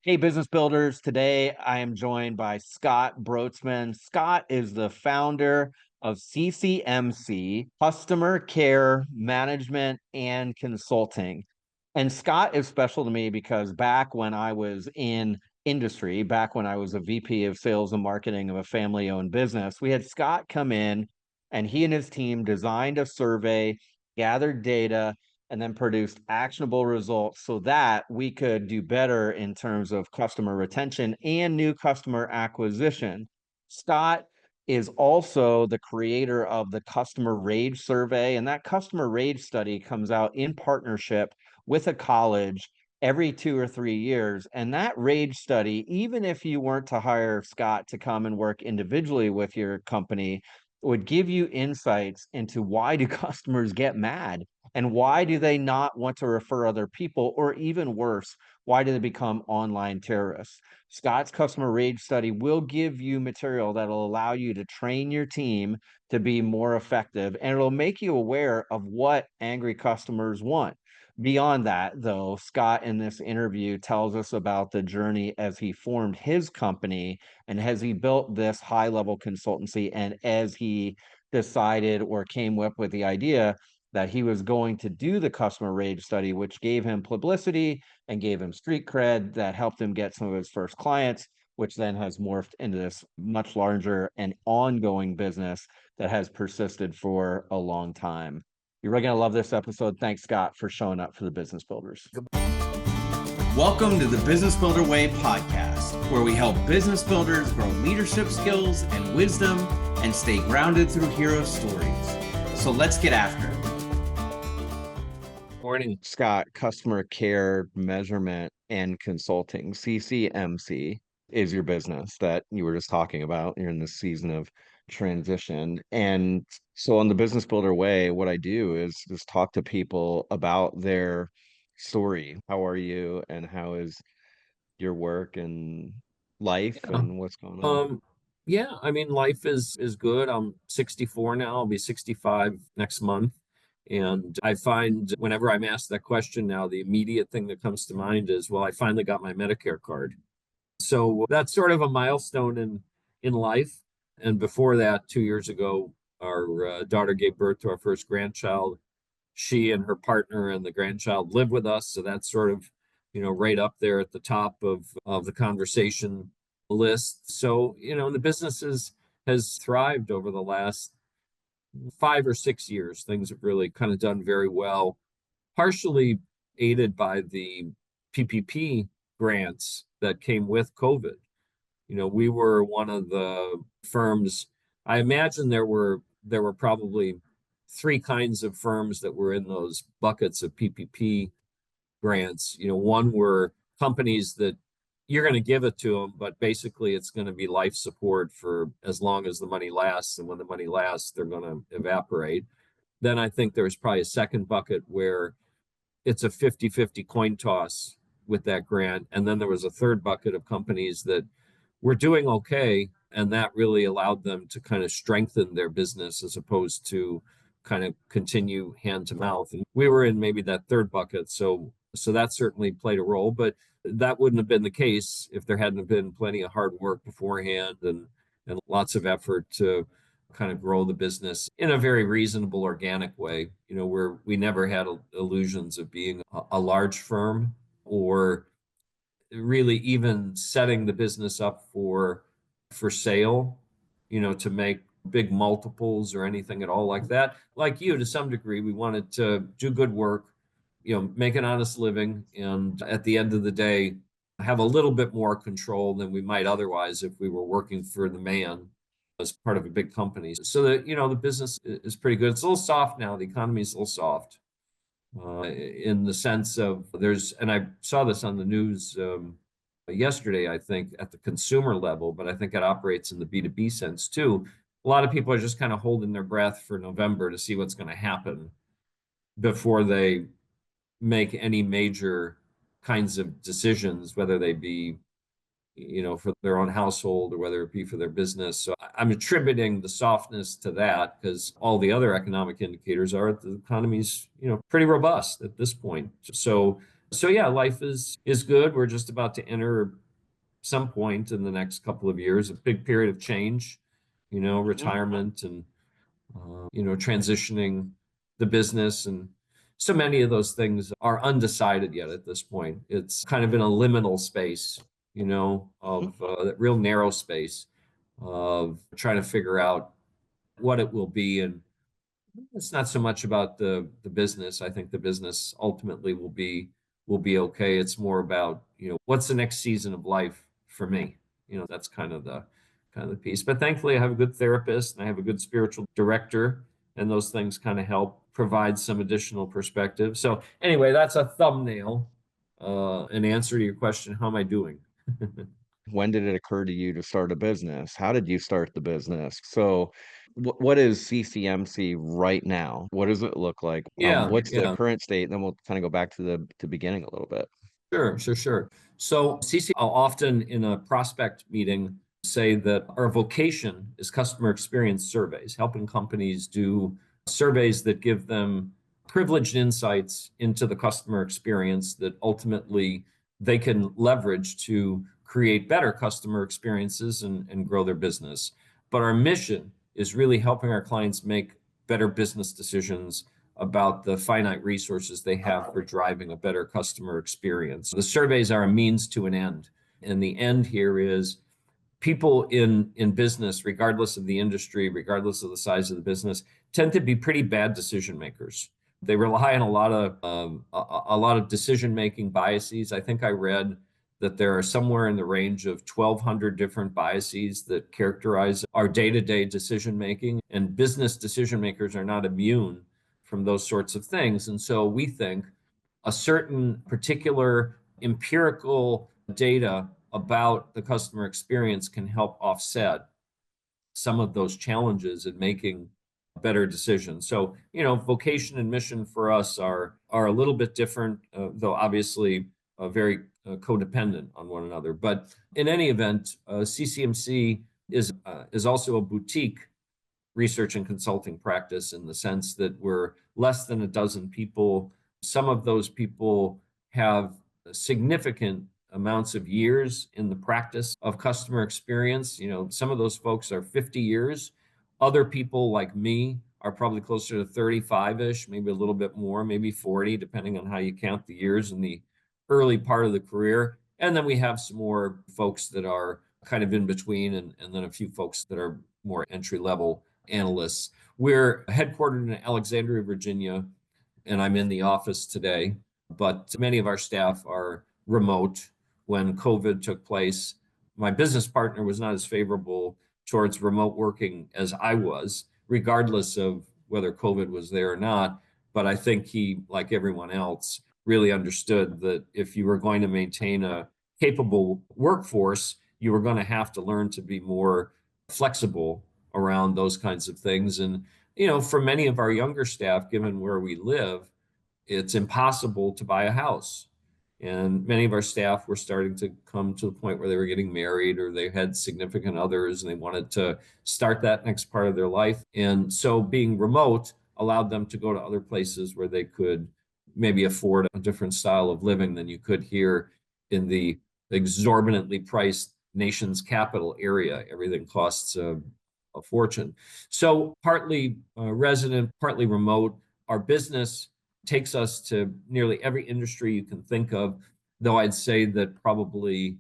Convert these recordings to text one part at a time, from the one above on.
Hey, business builders. Today I am joined by Scott Broetzmann. Scott is the founder of CCMC, Customer Care Management and Consulting. And Scott is special to me because back when I was in industry, back when I was a VP of sales and marketing of a family owned business, we had Scott come in and he and his team designed a survey, gathered data, and then produced actionable results so that we could do better in terms of customer retention and new customer acquisition. Scott is also the creator of the Customer Rage Survey, and that Customer Rage study comes out in partnership with a college every 2 or 3 years. And that Rage study, even if you weren't to hire Scott to come and work individually with your company, would give you insights into why do customers get mad and why do they not want to refer other people, or even worse, why do they become online terrorists? Scott's Customer Rage study will give you material that'll allow you to train your team to be more effective, and it'll make you aware of what angry customers want. Beyond that, though, Scott in this interview tells us about the journey as he formed his company and as he built this high level consultancy, and as he decided or came up with the idea that he was going to do the Customer Rage study, which gave him publicity and gave him street cred that helped him get some of his first clients, which then has morphed into this much larger and ongoing business that has persisted for a long time. You're really going to love this episode. Thanks, Scott, for showing up for the Business Builders. Welcome to the Business Builder Way podcast, where we help business builders grow leadership skills and wisdom and stay grounded through hero stories. So let's get after it. Morning, Scott. Customer Care Measurement and Consulting, CCMC, is your business that you were just talking about. You're in this season of transition. And so on the Business Builder Way, what I do is just talk to people about their story. How are you and how is your work and life Yeah. and what's going on? Yeah, I mean, life is good. I'm 64 now. I'll be 65 next month. And I find whenever I'm asked that question now, the immediate thing that comes to mind is, well, I finally got my Medicare card. So that's sort of a milestone in life. And before that, 2 years ago, our daughter gave birth to our first grandchild. She and her partner and the grandchild live with us. So that's sort of, right up there at the top of the conversation list. So, the business has thrived over the last 5 or 6 years. Things have really kind of done very well, partially aided by the PPP grants that came with COVID. We were one of the firms. I imagine there were probably three kinds of firms that were in those buckets of PPP grants. One were companies that you're going to give it to them, but basically it's going to be life support for as long as the money lasts. And when the money lasts, they're going to evaporate. Then I think there's probably a second bucket where it's a 50-50 coin toss with that grant. And then there was a third bucket of companies that were doing okay. And that really allowed them to kind of strengthen their business as opposed to kind of continue hand to mouth. And we were in maybe that third bucket. So that certainly played a role, but that wouldn't have been the case if there hadn't been plenty of hard work beforehand and lots of effort to kind of grow the business in a very reasonable, organic way, where we never had illusions of being a large firm or really even setting the business up for sale, to make big multiples or anything at all like that. Like you, to some degree, we wanted to do good work, make an honest living, and at the end of the day, have a little bit more control than we might otherwise if we were working for the man as part of a big company. So that, the business is pretty good. It's a little soft now. The economy is a little soft in the sense of and I saw this on the news yesterday, I think, at the consumer level, but I think it operates in the B2B sense too. A lot of people are just kind of holding their breath for November to see what's going to happen before they make any major kinds of decisions, whether they be, for their own household or whether it be for their business. So I'm attributing the softness to that because all the other economic indicators are the economy's, pretty robust at this point. So So yeah, life is good. We're just about to enter some point in the next couple of years, a big period of change, Mhm. retirement and transitioning the business. And so many of those things are undecided yet at this point. It's kind of in a liminal space, Mhm. of that real narrow space of trying to figure out what it will be. And it's not so much about the business. I think the business ultimately will be okay. It's more about, what's the next season of life for me? That's kind of the piece. But thankfully I have a good therapist and I have a good spiritual director, and those things kind of help provide some additional perspective. So anyway, that's a thumbnail, an answer to your question, how am I doing? When did it occur to you to start a business? How did you start the business? So, what is CCMC right now? What does it look like? Yeah, What's the yeah. current state? And then we'll kind of go back to the beginning a little bit. Sure, sure, sure. So CC, I'll often in a prospect meeting say that our vocation is customer experience surveys, helping companies do surveys that give them privileged insights into the customer experience that ultimately they can leverage to create better customer experiences and grow their business. But our mission is really helping our clients make better business decisions about the finite resources they have for driving a better customer experience. The surveys are a means to an end. And the end here is people in business, regardless of the industry, regardless of the size of the business, tend to be pretty bad decision makers. They rely on a lot of decision making biases. I think I read that there are somewhere in the range of 1,200 different biases that characterize our day-to-day decision making, and business decision makers are not immune from those sorts of things. And so we think a certain particular empirical data about the customer experience can help offset some of those challenges in making better decisions. So, vocation and mission for us are a little bit different, though obviously very codependent on one another. But in any event, CCMC is also a boutique research and consulting practice in the sense that we're less than a dozen people. Some of those people have significant amounts of years in the practice of customer experience. Some of those folks are 50 years. Other people like me are probably closer to 35-ish, maybe a little bit more, maybe 40, depending on how you count the years in the early part of the career. And then we have some more folks that are kind of in between, and then a few folks that are more entry level analysts. We're headquartered in Alexandria, Virginia, and I'm in the office today, but many of our staff are remote. When COVID took place, my business partner was not as favorable towards remote working as I was, regardless of whether COVID was there or not. But I think he, like everyone else, really understood that if you were going to maintain a capable workforce, you were going to have to learn to be more flexible around those kinds of things. And, for many of our younger staff, given where we live, it's impossible to buy a house. And many of our staff were starting to come to the point where they were getting married or they had significant others and they wanted to start that next part of their life. And so being remote allowed them to go to other places where they could maybe afford a different style of living than you could here in the exorbitantly priced nation's capital area. Everything costs a fortune. So partly resident, partly remote. Our business takes us to nearly every industry you can think of, though I'd say that probably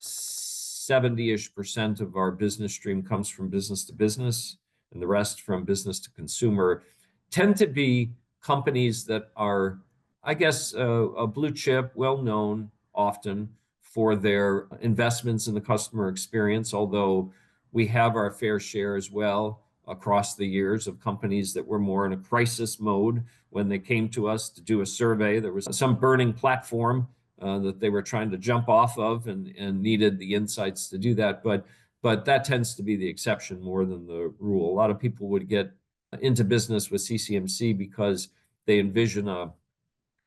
70-ish% of our business stream comes from business to business, and the rest from business to consumer. Tend to be companies that are, I guess, a blue chip, well known often for their investments in the customer experience, although we have our fair share as well across the years of companies that were more in a crisis mode when they came to us to do a survey. There was some burning platform that they were trying to jump off of and needed the insights to do that. But that tends to be the exception more than the rule. A lot of people would get into business with CCMC because they envision a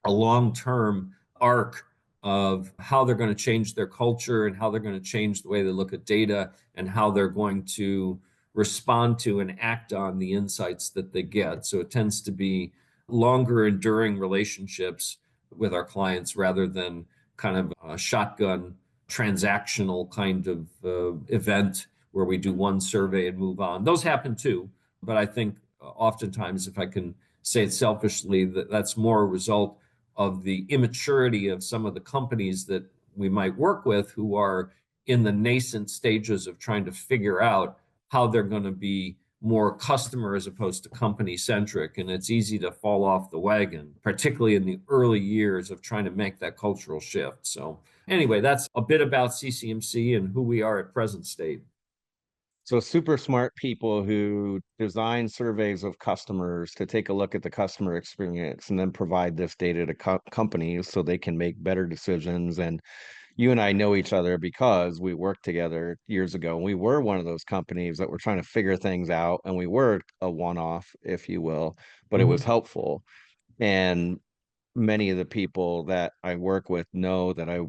long-term arc of how they're going to change their culture and how they're going to change the way they look at data and how they're going to respond to and act on the insights that they get. So it tends to be longer enduring relationships with our clients rather than kind of a shotgun transactional kind of event where we do one survey and move on. Those happen too, but I think oftentimes, if I can say it selfishly, that's more a result of the immaturity of some of the companies that we might work with who are in the nascent stages of trying to figure out how they're going to be more customer as opposed to company centric. And it's easy to fall off the wagon, particularly in the early years of trying to make that cultural shift. So anyway, that's a bit about CCMC and who we are at present state. So super smart people who design surveys of customers to take a look at the customer experience and then provide this data to companies so they can make better decisions. And you and I know each other because we worked together years ago. And we were one of those companies that were trying to figure things out, and we were a one-off, if you will, but it was helpful. And many of the people that I work with know that I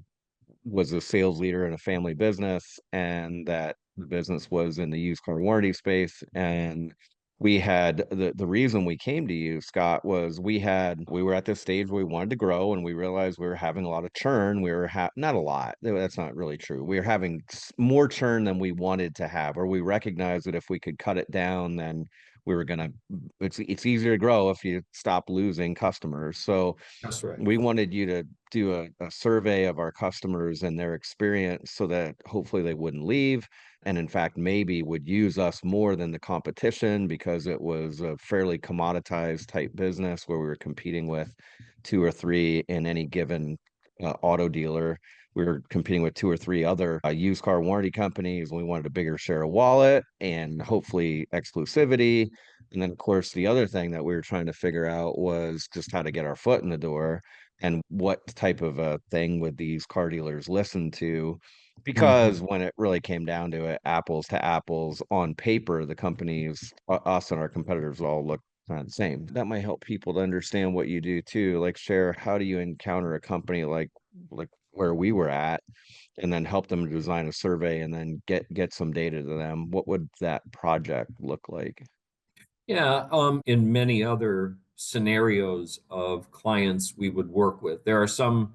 was a sales leader in a family business, and that the business was in the used car warranty space. And we had the reason we came to you, Scott, was we were at this stage where we wanted to grow, and we realized we were having a lot of churn. We were not a lot, that's not really true. We were having more churn than we wanted to have, or we recognized that if we could cut it down, then we were gonna it's easier to grow if you stop losing customers. So That's right. we wanted you to do a survey of our customers and their experience so that hopefully they wouldn't leave, and in fact maybe would use us more than the competition, because it was a fairly commoditized type business where we were competing with two or three in any given auto dealer. We were competing with two or three other used car warranty companies. We wanted a bigger share of wallet and hopefully exclusivity. And then, of course, the other thing that we were trying to figure out was just how to get our foot in the door and what type of a thing would these car dealers listen to. Because when it really came down to it, apples to apples, on paper, the companies, us and our competitors all look kind of the same. That might help people to understand what you do too. Like, share, how do you encounter a company like where we were at, and then help them design a survey and then get some data to them? What would that project look like? Yeah, in many other scenarios of clients we would work with, there are some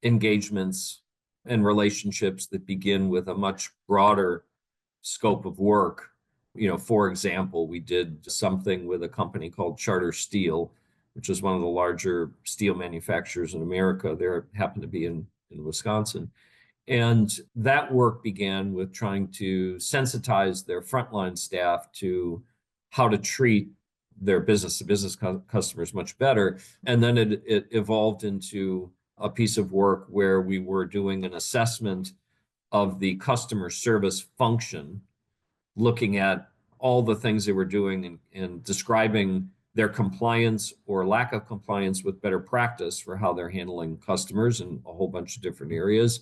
engagements and relationships that begin with a much broader scope of work. For example, we did something with a company called Charter Steel, which is one of the larger steel manufacturers in America. They happen to be in Wisconsin. And that work began with trying to sensitize their frontline staff to how to treat their business-to-business customers much better. And then it evolved into a piece of work where we were doing an assessment of the customer service function, looking at all the things they were doing and describing their compliance or lack of compliance with better practice for how they're handling customers in a whole bunch of different areas.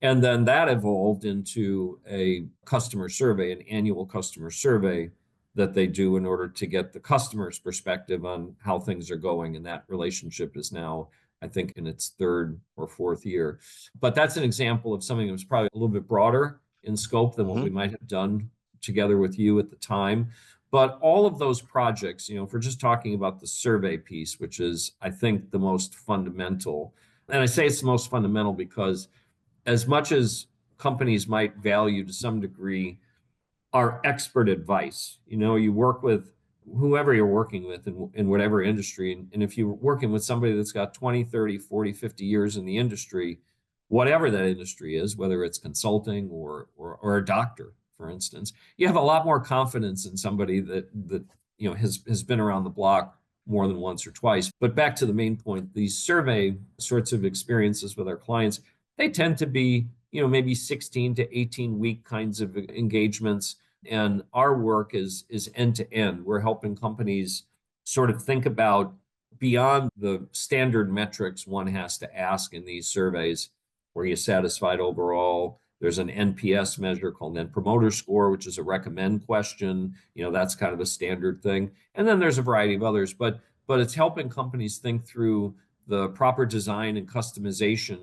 And then that evolved into a customer survey, an annual customer survey that they do in order to get the customer's perspective on how things are going. And that relationship is now, I think, in its third or fourth year. But that's an example of something that was probably a little bit broader in scope than what we might have done together with you at the time. But all of those projects, if we're just talking about the survey piece, which is, I think, the most fundamental. And I say it's the most fundamental because as much as companies might value to some degree our expert advice, you work with whoever you're working with in whatever industry. And if you're working with somebody that's got 20, 30, 40, 50 years in the industry, whatever that industry is, whether it's consulting or a doctor, for instance, you have a lot more confidence in somebody that has been around the block more than once or twice. But back to the main point, these survey sorts of experiences with our clients, they tend to be, maybe 16 to 18 week kinds of engagements. And our work is end to end. We're helping companies sort of think about beyond the standard metrics one has to ask in these surveys. Were you satisfied overall? There's an NPS measure called Net Promoter Score, which is a recommend question. That's kind of a standard thing. And then there's a variety of others, but it's helping companies think through the proper design and customization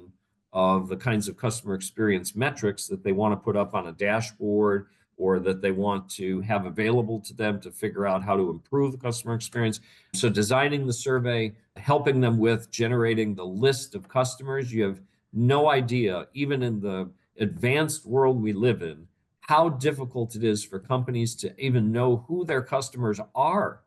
of the kinds of customer experience metrics that they want to put up on a dashboard or that they want to have available to them to figure out how to improve the customer experience. So designing the survey, helping them with generating the list of customers. You have no idea, even in the advanced world we live in, how difficult it is for companies to even know who their customers are,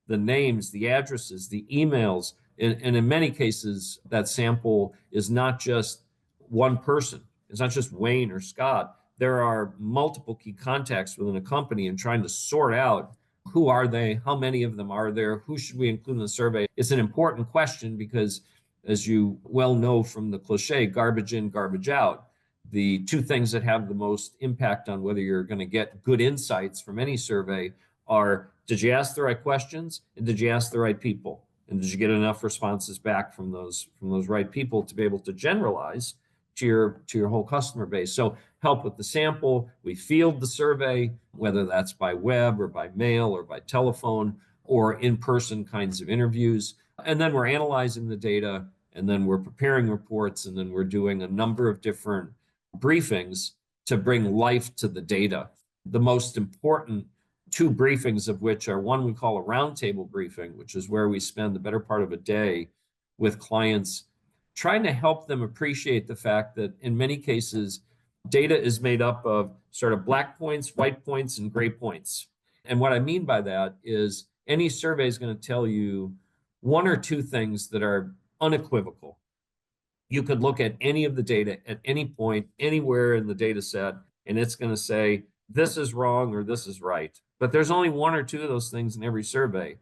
the names, the addresses, the emails. And in many cases, that sample is not just one person. It's not just Wayne or Scott. There are multiple key contacts within a company, and trying to sort out who are they, how many of them are there, who should we include in the survey. It's an important question because, as you well know from the cliche, garbage in, garbage out, the two things that have the most impact on whether you're going to get good insights from any survey are, did you ask the right questions, and did you ask the right people, and did you get enough responses back from those right people to be able to generalize to your whole customer base. So help with the sample. We field the survey, whether that's by web or by mail or by telephone or in-person kinds of interviews. And then we're analyzing the data, and then we're preparing reports, and then we're doing a number of different briefings to bring life to the data. The most important two briefings of which are one we call a roundtable briefing, which is where we spend the better part of a day with clients, trying to help them appreciate the fact that in many cases, data is made up of sort of black points, white points, and gray points. And what I mean by that is any survey is going to tell you one or two things that are unequivocal. You could look at any of the data at any point, anywhere in the data set, and it's going to say, this is wrong or this is right. But there's only one or two of those things in every survey.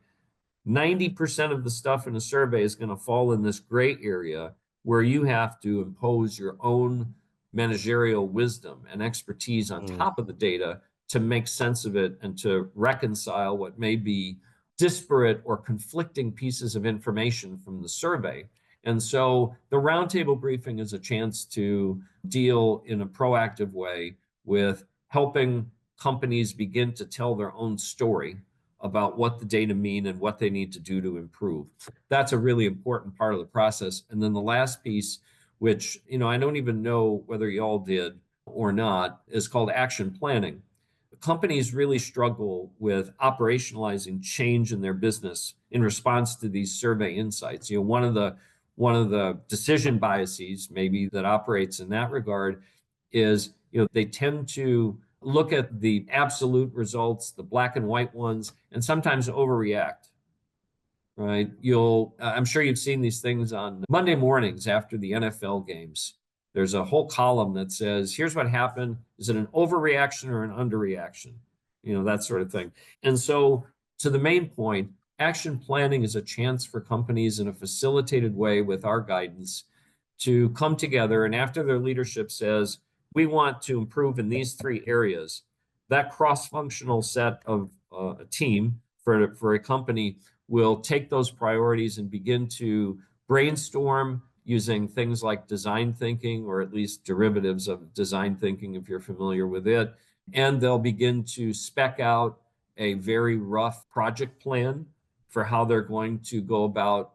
90% of the stuff in a survey is going to fall in this gray area where you have to impose your own managerial wisdom and expertise on top of the data to make sense of it and to reconcile what may be disparate or conflicting pieces of information from the survey. And so the roundtable briefing is a chance to deal in a proactive way with helping companies begin to tell their own story about what the data mean and what they need to do to improve. That's a really important part of the process. And then the last piece, which, I don't even know whether you all did or not, is called action planning. Companies really struggle with operationalizing change in their business in response to these survey insights. One of the decision biases maybe that operates in that regard is, they tend to look at the absolute results, the black and white ones, and sometimes overreact, right? I'm sure you've seen these things on Monday mornings after the NFL games. There's a whole column that says, here's what happened. Is it an overreaction or an underreaction? That sort of thing. And so to the main point, action planning is a chance for companies in a facilitated way with our guidance to come together. And after their leadership says, we want to improve in these three areas, that cross-functional set of a team for a company will take those priorities and begin to brainstorm using things like design thinking, or at least derivatives of design thinking, if you're familiar with it. And they'll begin to spec out a very rough project plan for how they're going to go about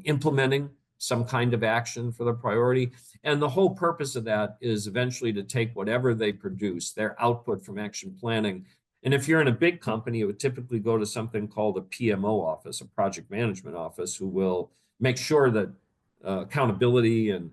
implementing some kind of action for the priority. And the whole purpose of that is eventually to take whatever they produce, their output from action planning. And if you're in a big company, it would typically go to something called a PMO office, a project management office, who will make sure that accountability and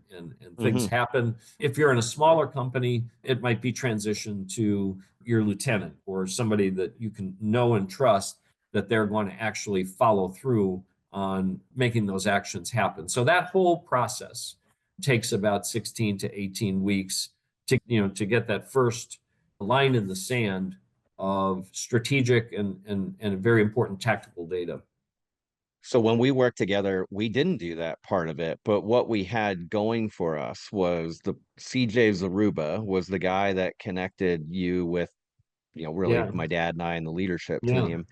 things happen. If you're in a smaller company, it might be transitioned to your lieutenant or somebody that you can know and trust that they're going to actually follow through on making those actions happen. So that whole process takes about 16 to 18 weeks to get that first line in the sand of strategic and very important tactical data. So when we worked together, we didn't do that part of it. But what we had going for us was the CJ Zaruba was the guy that connected you with, really my dad and I and the leadership team.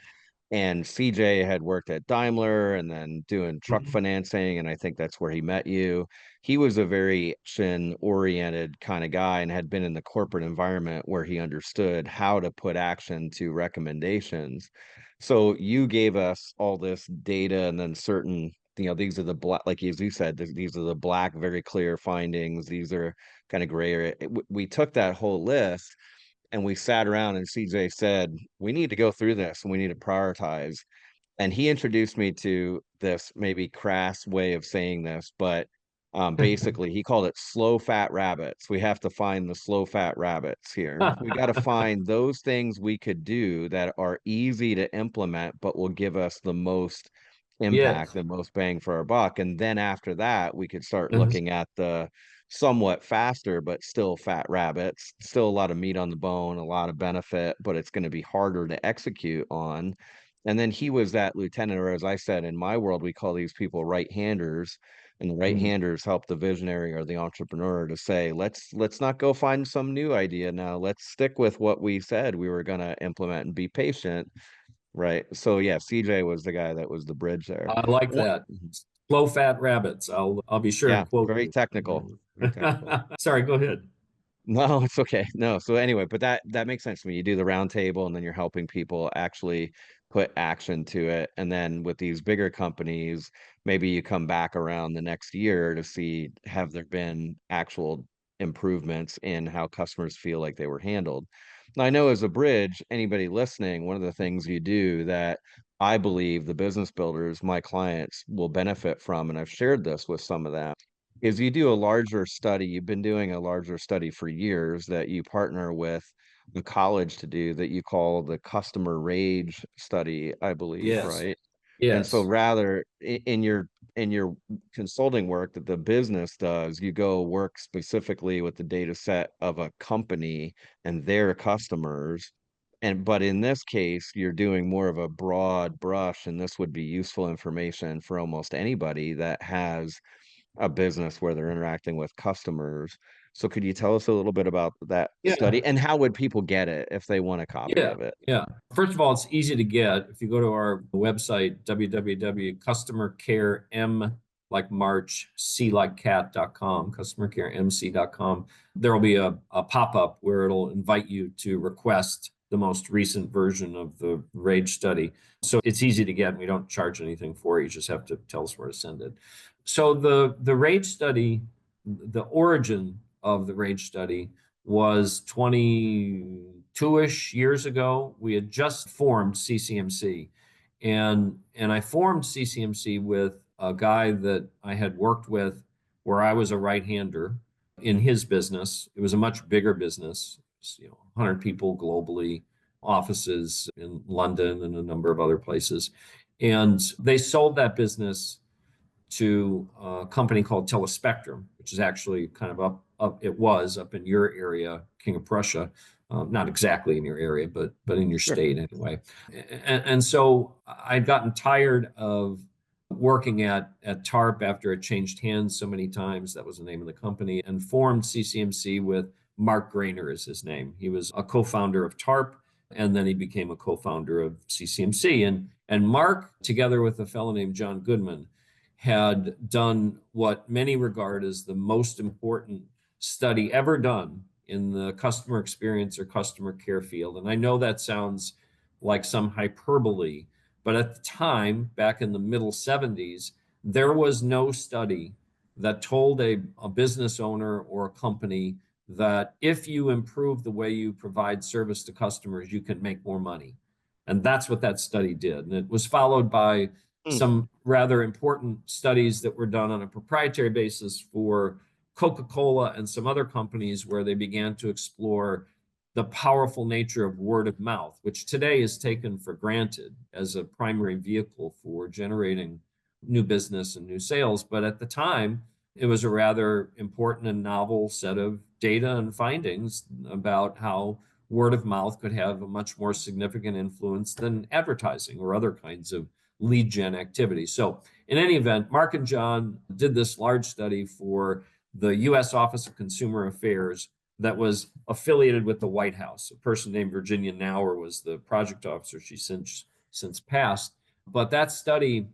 And CJ had worked at Daimler and then doing truck financing. And I think that's where he met you. He was a very action-oriented kind of guy and had been in the corporate environment where he understood how to put action to recommendations. So you gave us all this data and then certain, these are the black, like as you said, these are the black, very clear findings. These are kind of gray area. We took that whole list and we sat around and CJ said, we need to go through this and we need to prioritize. And he introduced me to this maybe crass way of saying this, but basically he called it slow fat rabbits. We have to find the slow fat rabbits here. We got to find those things we could do that are easy to implement, but will give us the most impact, Yes. the most bang for our buck. And then after that, we could start looking at the somewhat faster, but still fat rabbits, still a lot of meat on the bone, a lot of benefit, but it's going to be harder to execute on. And then he was that lieutenant, or as I said, in my world, we call these people right-handers, and the Mhm. right-handers help the visionary or the entrepreneur to say, let's not go find some new idea now. Let's stick with what we said we were going to implement and be patient. Right. So yeah, CJ was the guy that was the bridge there. I like What? that. Slow fat rabbits. I'll be sure Yeah, and quote very you. technical. Very technical. Sorry, go ahead. No, it's okay. No. So anyway, but that makes sense to me. You do the round table and then you're helping people actually put action to it. And then with these bigger companies, maybe you come back around the next year to see have there been actual improvements in how customers feel like they were handled. Now, I know as a bridge, anybody listening, one of the things you do that I believe the business builders, my clients, will benefit from, and I've shared this with some of them is you do a larger study. You've been doing a larger study for years that you partner with the college to do that you call the customer rage study, I believe, Yes. right? And so Yes. rather in your consulting work that the business does, you go work specifically with the data set of a company and their customers. And but in this case, you're doing more of a broad brush, and this would be useful information for almost anybody that has a business where they're interacting with customers. So could you tell us a little bit about that Yeah. study and how would people get it if they want a copy Yeah. of it? Yeah. First of all, it's easy to get. If you go to our website, www.customercarem, like March, C like cat.com, customercaremc.com, there will be a pop-up where it'll invite you to request the most recent version of the RAGE study. So it's easy to get. And we don't charge anything for it. You just have to tell us where to send it. So the RAGE study, the origin of the RAGE study was 22-ish years ago. We had just formed CCMC. And I formed CCMC with a guy that I had worked with where I was a right-hander in his business. It was a much bigger business, 100 people globally, offices in London and a number of other places. And they sold that business to a company called Telespectrum, which is actually kind of it was up in your area, King of Prussia, not exactly in your area, but in your Sure. state anyway. And so I'd gotten tired of working at TARP after it changed hands so many times. That was the name of the company, and formed CCMC with Mark Grainer is his name. He was a co-founder of TARP, and then he became a co-founder of CCMC. And Mark, together with a fellow named John Goodman, had done what many regard as the most important study ever done in the customer experience or customer care field. And I know that sounds like some hyperbole, but at the time, back in the middle 70s, there was no study that told a business owner or a company that if you improve the way you provide service to customers, you can make more money. And that's what that study did. And it was followed by Hmm. some rather important studies that were done on a proprietary basis for Coca-Cola and some other companies where they began to explore the powerful nature of word of mouth, which today is taken for granted as a primary vehicle for generating new business and new sales. But at the time, it was a rather important and novel set of data and findings about how word of mouth could have a much more significant influence than advertising or other kinds of lead gen activity. So in any event, Mark and John did this large study for the U.S. Office of Consumer Affairs that was affiliated with the White House. A person named Virginia Nauer was the project officer. She's since passed. But that study,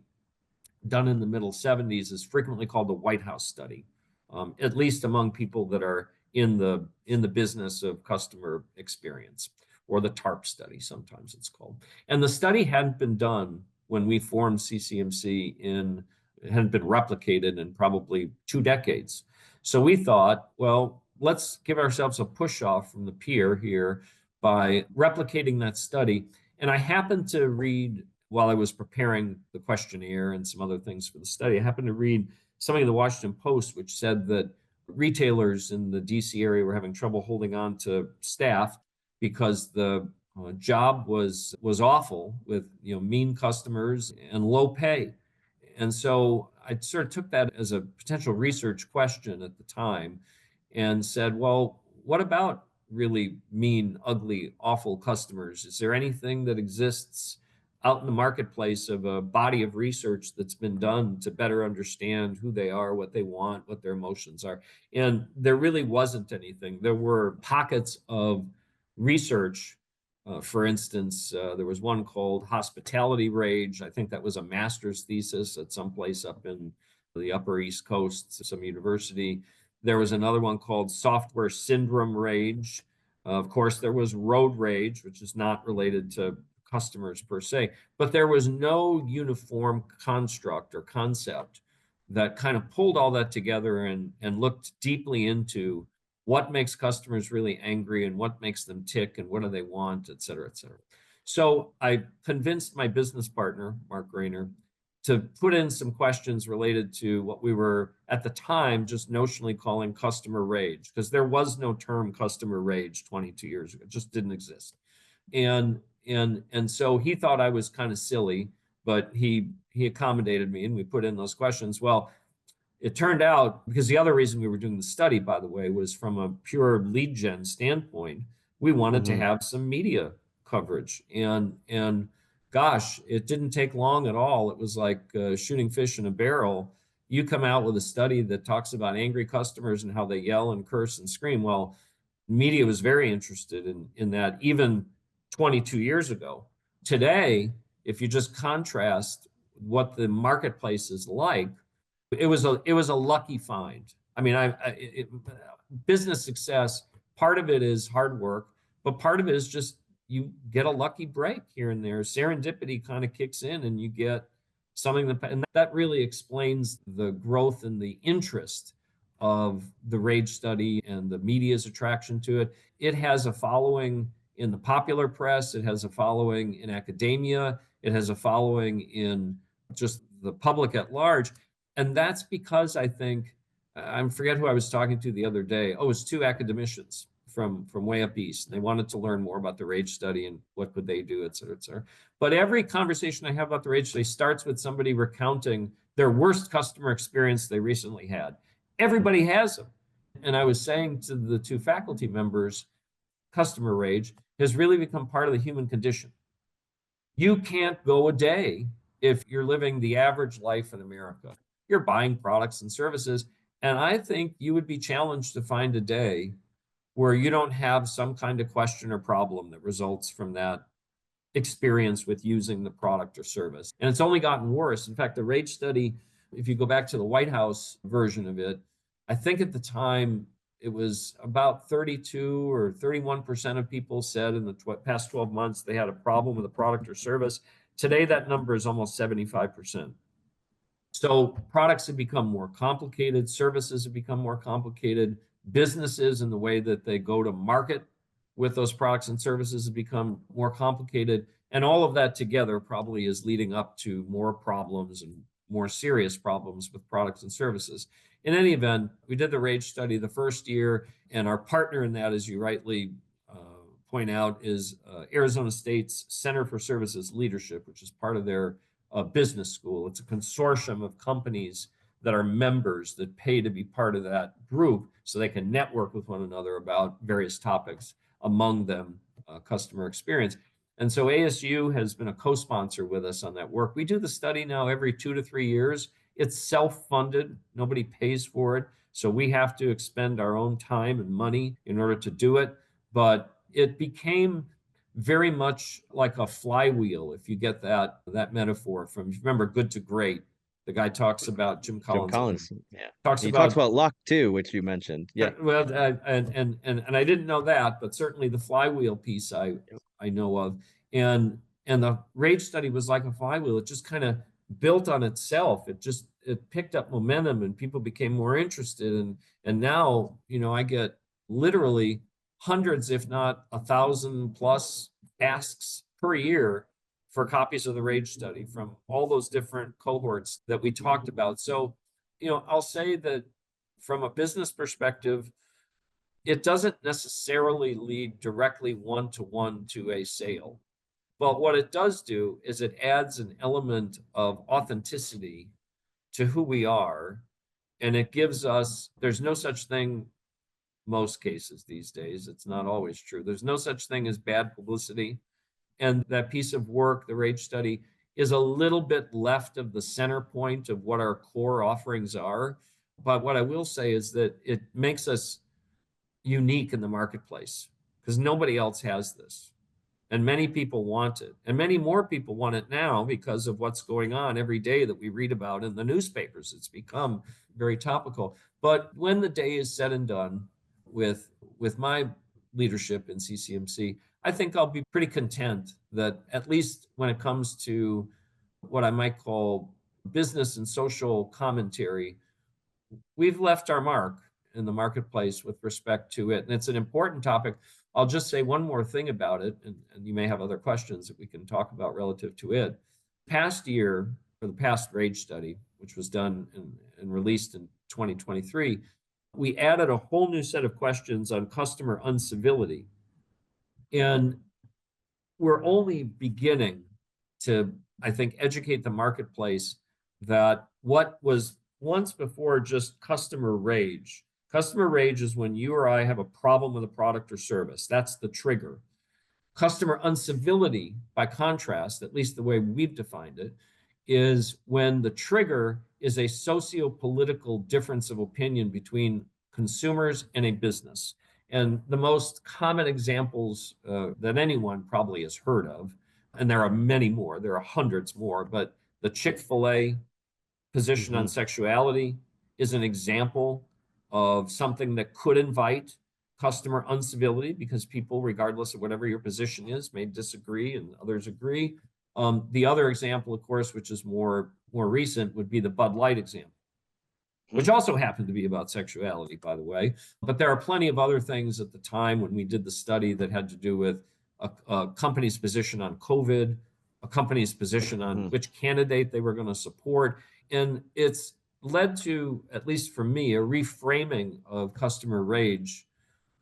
done in the middle 70s, is frequently called the White House study, at least among people that are in the business of customer experience, or the TARP study, sometimes it's called. And the study hadn't been done when we formed CCMC it hadn't been replicated in probably 2 decades. So we thought, well, let's give ourselves a push off from the pier here. by replicating that study. And I happened to read, while I was preparing the questionnaire and some other things for the study, I happened to read something in the Washington Post, which said that retailers in the DC area were having trouble holding on to staff because the job was awful, with mean customers and low pay. And so I sort of took that as a potential research question at the time and said, well, what about really mean, ugly, awful customers? Is there anything that exists out in the marketplace of a body of research that's been done to better understand who they are, what they want, what their emotions are? And there really wasn't anything. There were pockets of research. For instance, there was one called Hospitality Rage. I think that was a master's thesis at some place up in the Upper East Coast, some university. There was another one called Software Syndrome Rage. Of course, there was Road Rage, which is not related to customers per se, but there was no uniform construct or concept that kind of pulled all that together and looked deeply into what makes customers really angry and what makes them tick and what do they want, et cetera, et cetera. So I convinced my business partner, Mark Rayner, to put in some questions related to what we were at the time just notionally calling customer rage, because there was no term customer rage 22 years ago. It just didn't exist. And so he thought I was kind of silly, but he accommodated me and we put in those questions. Well, it turned out, because the other reason we were doing the study, by the way, was from a pure lead gen standpoint, we wanted to have some media coverage. And gosh, it didn't take long at all. It was like shooting fish in a barrel. You come out with a study that talks about angry customers and how they yell and curse and scream. Well, media was very interested in that even 22 years ago. Today, if you just contrast what the marketplace is like, it was a lucky find. I mean, business success, part of it is hard work, but part of it is just you get a lucky break here and there. Serendipity kind of kicks in and you get something and that really explains the growth and the interest of the rage study and the media's attraction to it. It has a following in the popular press. It has a following in academia. It has a following in just the public at large. And that's because I think, I forget who I was talking to the other day. Oh, it was two academicians from way up east. They wanted to learn more about the rage study and what could they do, et cetera, et cetera. But every conversation I have about the rage study starts with somebody recounting their worst customer experience they recently had. Everybody has them. And I was saying to the two faculty members, customer rage has really become part of the human condition. You can't go a day if you're living the average life in America. You're buying products and services. And I think you would be challenged to find a day where you don't have some kind of question or problem that results from that experience with using the product or service. And it's only gotten worse. In fact, the rage study, if you go back to the White House version of it, I think at the time it was about 32 or 31% of people said in the past 12 months they had a problem with a product or service. Today, that number is almost 75%. So products have become more complicated, services have become more complicated, businesses and the way that they go to market with those products and services have become more complicated. And all of that together probably is leading up to more problems and more serious problems with products and services. In any event, we did the rage study the first year, and our partner in that, as you rightly point out, is Arizona State's Center for Services Leadership, which is part of their business school. It's a consortium of companies that are members that pay to be part of that group so they can network with one another about various topics, among them customer experience. And so ASU has been a co-sponsor with us on that work. We do the study now every 2 to 3 years. It's self-funded. Nobody pays for it. So we have to expend our own time and money in order to do it. But it became very much like a flywheel, if you get that metaphor from, remember, Good to Great. The guy talks about Jim Collins. Yeah. Talks he talks about luck too, which you mentioned. Yeah. Well, and I didn't know that, but certainly the flywheel piece I know of, and the rage study was like a flywheel. It just kind of built on itself. It picked up momentum, and people became more interested. And now, I get literally hundreds, if not 1,000+ asks per year for copies of the RAGE study from all those different cohorts that we talked about. So, I'll say that from a business perspective, it doesn't necessarily lead directly one-to-one to a sale. But what it does do is it adds an element of authenticity to who we are. And it gives us, there's no such thing, most cases these days, it's not always true. There's no such thing as bad publicity. And that piece of work, the RAGE study, is a little bit left of the center point of what our core offerings are. But what I will say is that it makes us unique in the marketplace because nobody else has this. And many people want it. And many more people want it now because of what's going on every day that we read about in the newspapers. It's become very topical. But when the day is said and done with my leadership in CCMC, I think I'll be pretty content that at least when it comes to what I might call business and social commentary, we've left our mark in the marketplace with respect to it. And it's an important topic. I'll just say one more thing about it, and you may have other questions that we can talk about relative to it. Past year, for the past RAGE study, which was done and released in 2023, we added a whole new set of questions on customer uncivility. And we're only beginning to, I think, educate the marketplace that what was once before just customer rage. Customer rage is when you or I have a problem with a product or service. That's the trigger. Customer uncivility, by contrast, at least the way we've defined it, is when the trigger is a socio-political difference of opinion between consumers and a business. And the most common examples that anyone probably has heard of, and there are many more, there are hundreds more, but the Chick-fil-A position on sexuality is an example of something that could invite customer uncivility because people, regardless of whatever your position is, may disagree and others agree. The other example, of course, which is more recent, would be the Bud Light example, which also happened to be about sexuality, by the way. But there are plenty of other things at the time when we did the study that had to do with a company's position on COVID, a company's position on which candidate they were going to support. And it's led to, at least for me, a reframing of customer rage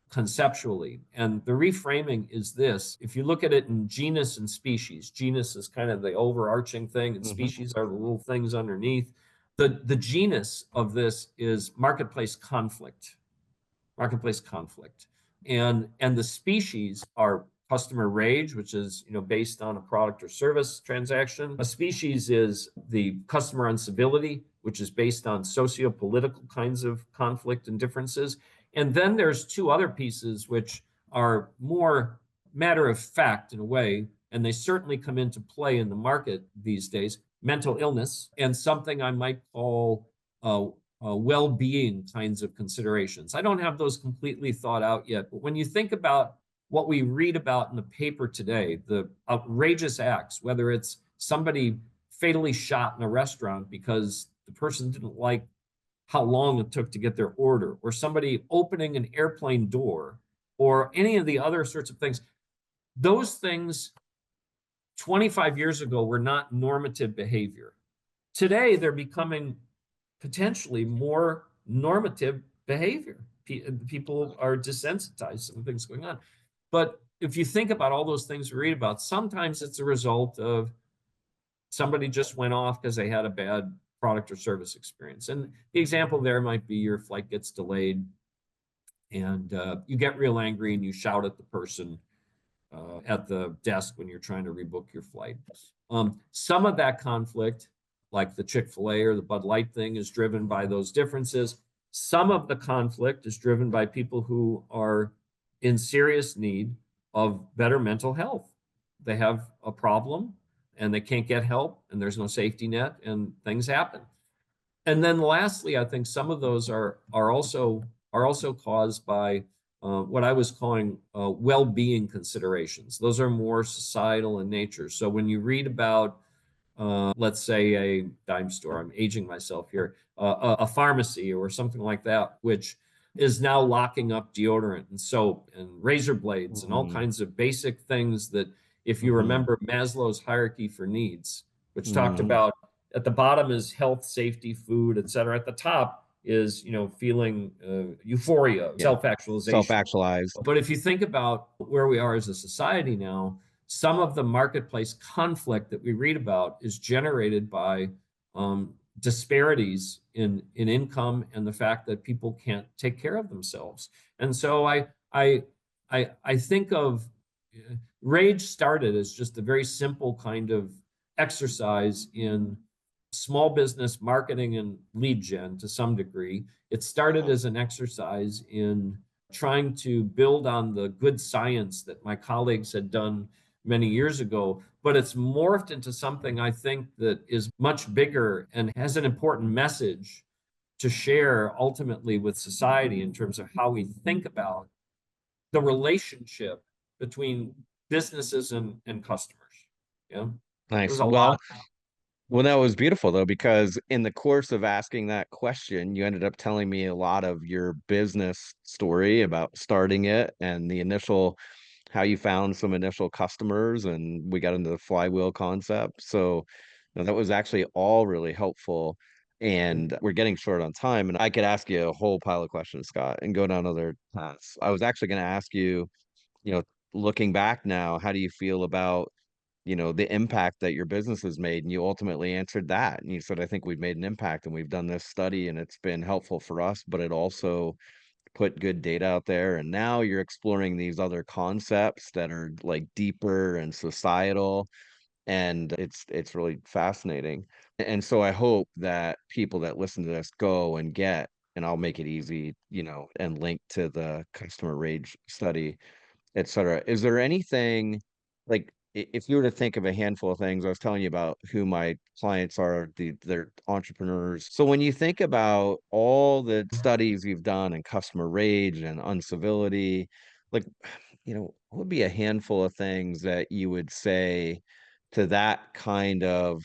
conceptually. And the reframing is this: if you look at it in genus and species, genus is kind of the overarching thing, and species are the little things underneath. The genus of this is marketplace conflict. Marketplace conflict. And the species are customer rage, which is based on a product or service transaction. A species is the customer uncivility, which is based on socio-political kinds of conflict and differences. And then there's two other pieces which are more matter of fact in a way, and they certainly come into play in the market these days: mental illness and something I might call well-being kinds of considerations. I don't have those completely thought out yet, but when you think about what we read about in the paper today, the outrageous acts, whether it's somebody fatally shot in a restaurant because the person didn't like how long it took to get their order, or somebody opening an airplane door, or any of the other sorts of things, those things 25 years ago were not normative behavior. Today, they're becoming potentially more normative behavior. People are desensitized to the things going on. But if you think about all those things we read about, sometimes it's a result of somebody just went off because they had a bad product or service experience. And the example there might be your flight gets delayed and you get real angry and you shout at the person at the desk when you're trying to rebook your flight. Some of that conflict, like the Chick-fil-A or the Bud Light thing, is driven by those differences. Some of the conflict is driven by people who are in serious need of better mental health. They have a problem and they can't get help and there's no safety net and things happen. And then lastly, I think some of those are also caused by what I was calling well-being considerations. Those are more societal in nature. So when you read about, let's say, a dime store, I'm aging myself here, a pharmacy or something like that, which is now locking up deodorant and soap and razor blades and all Mm, kinds of basic things that, if you mhm, remember Maslow's hierarchy for needs, which talked mhm. about at the bottom is health, safety, food, et cetera. At the top is, feeling euphoria, Yeah. self-actualization. Self-actualized. But if you think about where we are as a society now, some of the marketplace conflict that we read about is generated by disparities in income and the fact that people can't take care of themselves. And so I think of Rage started as just a very simple kind of exercise in small business marketing and lead gen to some degree. It started as an exercise in trying to build on the good science that my colleagues had done many years ago, but it's morphed into something I think that is much bigger and has an important message to share ultimately with society in terms of how we think about the relationship between businesses and customers. Yeah, there's Nice. a lot. Well, that was beautiful though, because in the course of asking that question, you ended up telling me a lot of your business story about starting it and the initial, how you found some initial customers, and we got into the flywheel concept. So, that was actually all really helpful. And we're getting short on time, and I could ask you a whole pile of questions, Scott, and go down other paths. I was actually going to ask you, you know, looking back now, how do you feel about the impact that your business has made? And you ultimately answered that. And you said, I think we've made an impact and we've done this study and it's been helpful for us, but it also put good data out there. And now you're exploring these other concepts that are like deeper and societal. And it's really fascinating. And so I hope that people that listen to this go and get, and I'll make it easy, and link to the customer rage study, et cetera. Is there anything like if you were to think of a handful of things? I was telling you about who my clients are, they're entrepreneurs. So when you think about all the studies you've done in customer rage and uncivility, like, what would be a handful of things that you would say to that kind of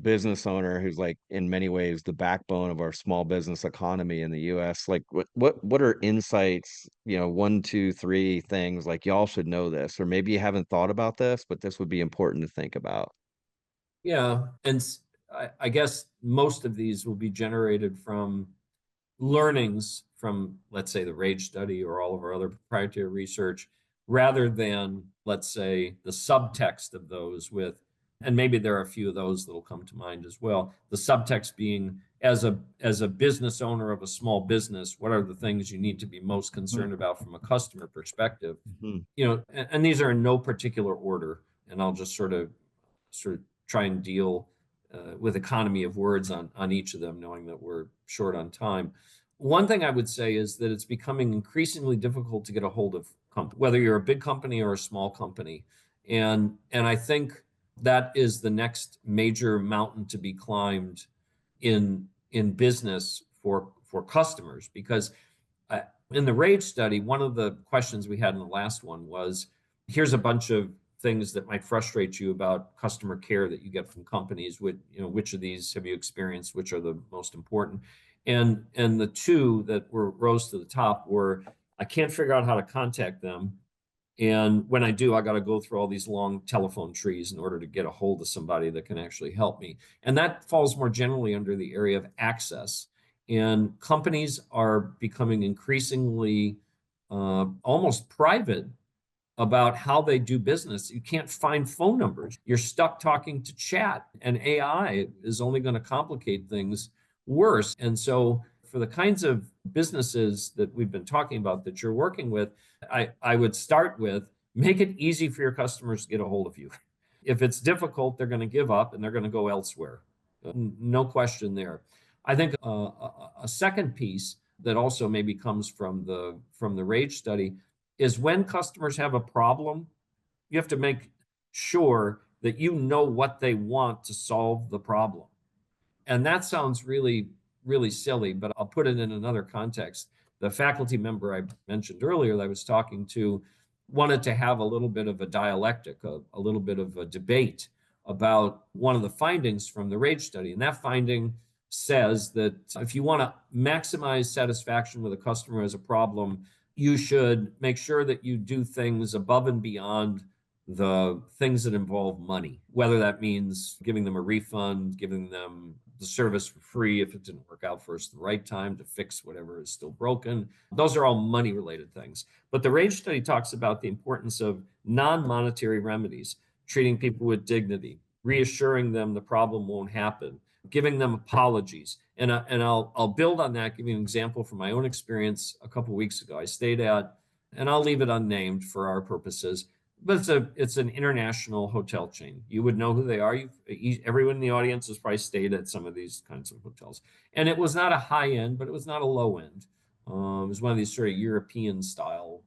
business owner who's like in many ways the backbone of our small business economy in the US? Like what are insights, one, two, three things like y'all should know this, or maybe you haven't thought about this, but this would be important to think about. Yeah, and I guess most of these will be generated from learnings from, let's say, the RAGE study or all of our other proprietary research, rather than, let's say, the subtext of those and maybe there are a few of those that'll come to mind as well. The subtext being, as a business owner of a small business, what are the things you need to be most concerned about from a customer perspective? Mhm. And these are in no particular order, and I'll just sort of try and deal with economy of words on each of them, knowing that we're short on time. One thing I would say is that it's becoming increasingly difficult to get a hold of whether you're a big company or a small company, and I think that is the next major mountain to be climbed in business for customers, because in the RAGE study, one of the questions we had in the last one was, here's a bunch of things that might frustrate you about customer care that you get from companies. Which of these have you experienced? Which are the most important? And the two that rose to the top were, I can't figure out how to contact them, and when I do, I got to go through all these long telephone trees in order to get a hold of somebody that can actually help me. And that falls more generally under the area of access. And companies are becoming increasingly almost private about how they do business. You can't find phone numbers. You're stuck talking to chat, and AI is only going to complicate things worse. And so, for the kinds of businesses that we've been talking about that you're working with, I would start with, make it easy for your customers to get a hold of you. If it's difficult, they're going to give up and they're going to go elsewhere. No question there. I think a second piece that also maybe comes from the RAGE study is, when customers have a problem, you have to make sure that you know what they want to solve the problem. And that sounds really, really silly, but I'll put it in another context. The faculty member I mentioned earlier that I was talking to wanted to have a little bit of a dialectic, a little bit of a debate about one of the findings from the RAGE study. And that finding says that if you want to maximize satisfaction with a customer as a problem, you should make sure that you do things above and beyond the things that involve money, whether that means giving them a refund, giving them the service for free if it didn't work out for us the right time, to fix whatever is still broken. Those are all money related things. But the RAGE study talks about the importance of non-monetary remedies, treating people with dignity, reassuring them the problem won't happen, giving them apologies. And I'll build on that, give you an example from my own experience a couple of weeks ago. I stayed at, and I'll leave it unnamed for our purposes, but it's an international hotel chain. You would know who they are. Everyone in the audience has probably stayed at some of these kinds of hotels. And it was not a high end, but it was not a low end. It was one of these sort of European style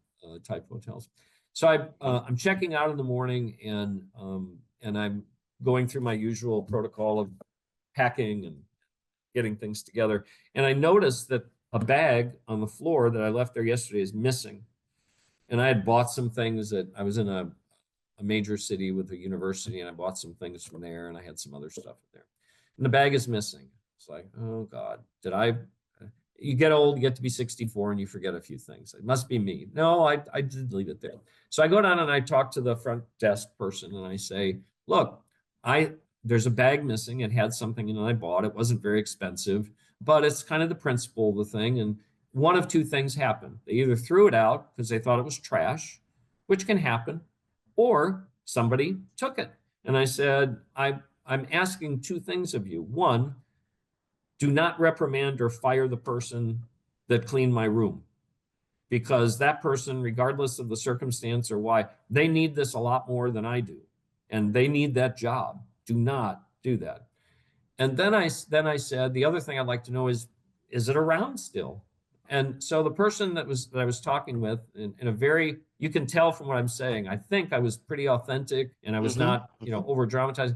type hotels. So I'm checking out in the morning, and I'm going through my usual protocol of packing and getting things together. And I noticed that a bag on the floor that I left there yesterday is missing. And I had bought some things that I was in a major city with a university, and I bought some things from there, and I had some other stuff there. And the bag is missing. It's like, oh God, you get old, you get to be 64 and you forget a few things. It must be me. No, I did leave it there. So I go down and I talk to the front desk person and I say, look, there's a bag missing. It had something in it I bought. It wasn't very expensive, but it's kind of the principle of the thing. And one of two things happened. They either threw it out because they thought it was trash, which can happen, or somebody took it. And I said, I'm asking two things of you. One, do not reprimand or fire the person that cleaned my room, because that person, regardless of the circumstance or why, they need this a lot more than I do, and they need that job. Do not do that. And then I said, the other thing I'd like to know is it around still? And so the person that I was talking with, in a very, you can tell from what I'm saying, I think I was pretty authentic and I was not, over dramatizing.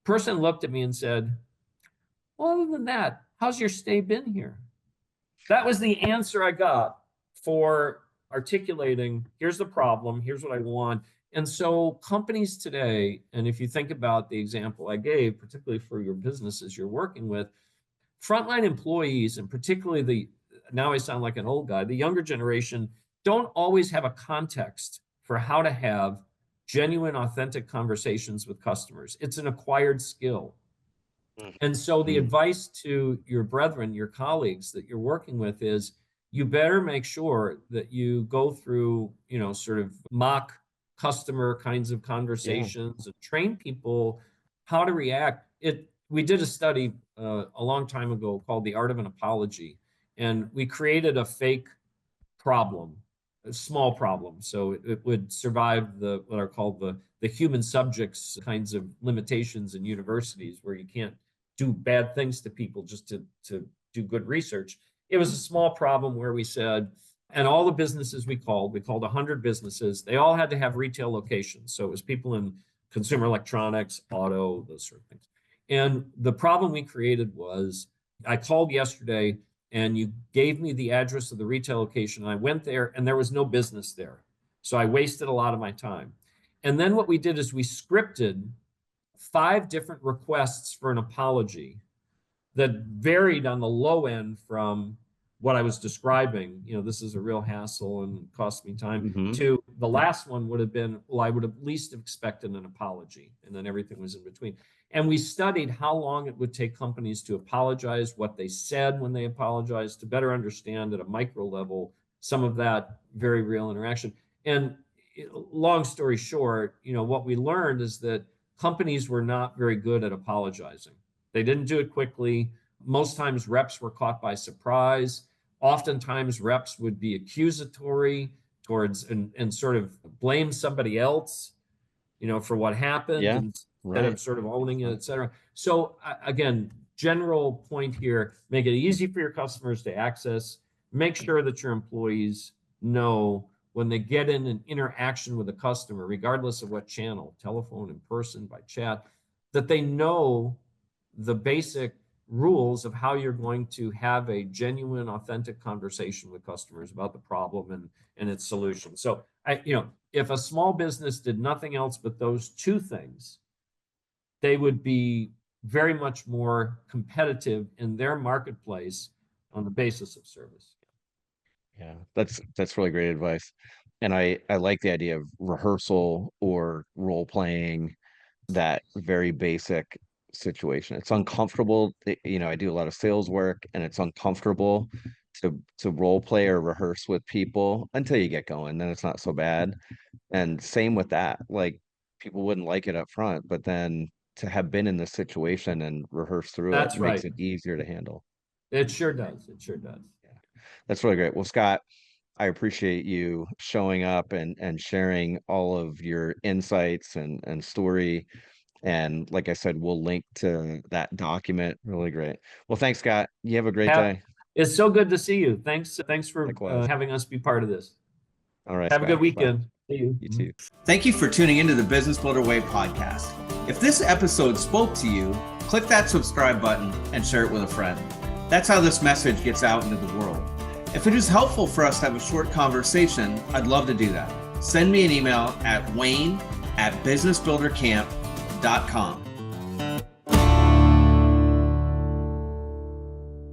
Person looked at me and said, well, other than that, how's your stay been here? That was the answer I got for articulating, here's the problem, here's what I want. And so companies today, and if you think about the example I gave, particularly for your businesses you're working with, frontline employees, and particularly now I sound like an old guy, the younger generation don't always have a context for how to have genuine, authentic conversations with customers. It's an acquired skill. And so the advice to your brethren, your colleagues that you're working with is, you better make sure that you go through, sort of mock customer kinds of conversations and train people how to react. We did a study a long time ago called The Art of an Apology, and we created a fake problem, a small problem, so it would survive what are called the human subjects kinds of limitations in universities, where you can't do bad things to people just to do good research. It was a small problem where we said, and all the businesses we called 100 businesses, they all had to have retail locations. So it was people in consumer electronics, auto, those sort of things. And the problem we created was, I called yesterday and you gave me the address of the retail location, and I went there and there was no business there. So I wasted a lot of my time. And then what we did is we scripted 5 different requests for an apology that varied on the low end from what I was describing, this is a real hassle and cost me time, to the last one would have been, well, I would have at least expected an apology, and then everything was in between. And we studied how long it would take companies to apologize, what they said when they apologized, to better understand at a micro level some of that very real interaction. And long story short, what we learned is that companies were not very good at apologizing. They didn't do it quickly. Most times reps were caught by surprise. Oftentimes reps would be accusatory towards and sort of blame somebody else, for what happened, instead of sort of owning it, et cetera. So again, general point here, make it easy for your customers to access. Make sure that your employees know when they get in an interaction with a customer, regardless of what channel, telephone, in person, by chat, that they know the basic rules of how you're going to have a genuine, authentic conversation with customers about the problem and its solution. So if a small business did nothing else but those 2 things, they would be very much more competitive in their marketplace on the basis of service. Yeah, that's really great advice. And I like the idea of rehearsal or role playing, that very basic situation. It's uncomfortable. I do a lot of sales work and it's uncomfortable to role play or rehearse with people until you get going, then it's not so bad. And same with that. Like, people wouldn't like it up front, but then to have been in this situation and rehearse through it That's makes right. it easier to handle. It sure does. It sure does. Yeah. That's really great. Well, Scott, I appreciate you showing up and sharing all of your insights and story. And like I said, we'll link to that document. Really great. Well, thanks, Scott. You have a great day. It's so good to see you. Thanks for Likewise. having us be part of this. All right, Have a Scott. good weekend. Bye. See you. You too. Thank you for tuning into the Business Builder Way podcast. If this episode spoke to you, click that subscribe button and share it with a friend. That's how this message gets out into the world. If it is helpful for us to have a short conversation, I'd love to do that. Send me an email at wayne@businessbuildercamp.com.